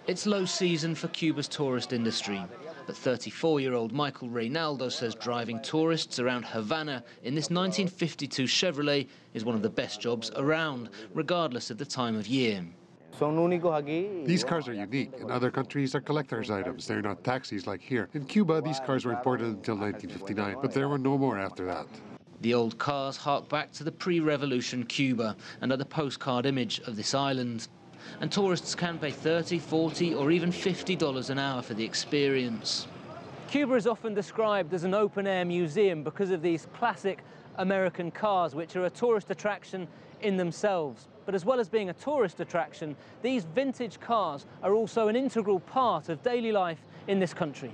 It's low season for Cuba's tourist industry, but 34-year-old Michael Reynaldo says driving tourists around Havana in this 1952 Chevrolet is one of the best jobs around, regardless of the time of year. These cars are unique. In other countries are collector's items. They're not taxis like here. In Cuba, these cars were imported until 1959, but there were no more after that. The old cars hark back to the pre-revolution Cuba and are the postcard image of this island. And tourists can pay $30, $40 or even $50 an hour for the experience. Cuba is often described as an open-air museum because of these classic American cars, which are a tourist attraction in themselves. But as well as being a tourist attraction, these vintage cars are also an integral part of daily life in this country.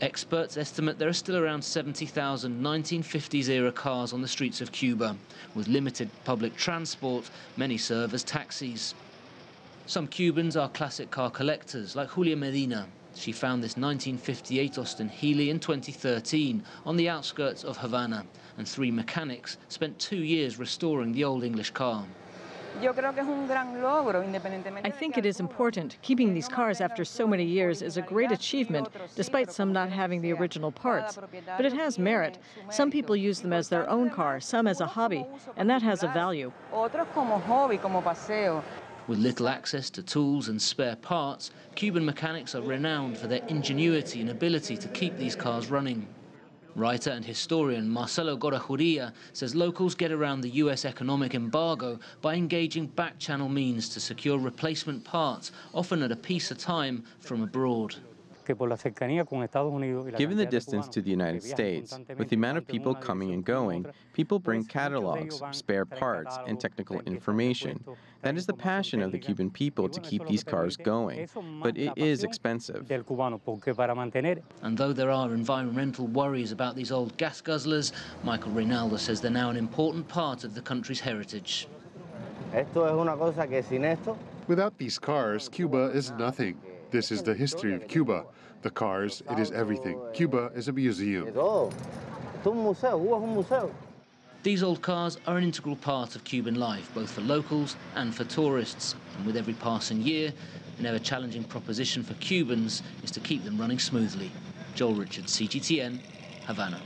Experts estimate there are still around 70,000 1950s-era cars on the streets of Cuba. With limited public transport, many serve as taxis. Some Cubans are classic car collectors, like Julia Medina. She found this 1958 Austin Healey in 2013 on the outskirts of Havana, and 3 mechanics spent 2 years restoring the old English car. I think it is important. Keeping these cars after so many years is a great achievement, despite some not having the original parts. But it has merit. Some people use them as their own car, some as a hobby, and that has a value. With little access to tools and spare parts, Cuban mechanics are renowned for their ingenuity and ability to keep these cars running. Writer and historian Marcelo Gorajuria says locals get around the US economic embargo by engaging back-channel means to secure replacement parts, often at a piece a time, from abroad. Given the distance to the United States, with the amount of people coming and going, people bring catalogs, spare parts, and technical information. That is the passion of the Cuban people to keep these cars going, but it is expensive. And though there are environmental worries about these old gas guzzlers, Michael Reynaldo says they're now an important part of the country's heritage. Without these cars, Cuba is nothing. This is the history of Cuba. The cars, it is everything. Cuba is a museum. These old cars are an integral part of Cuban life, both for locals and for tourists. And with every passing year, an ever-challenging proposition for Cubans is to keep them running smoothly. Joel Richards, CGTN, Havana.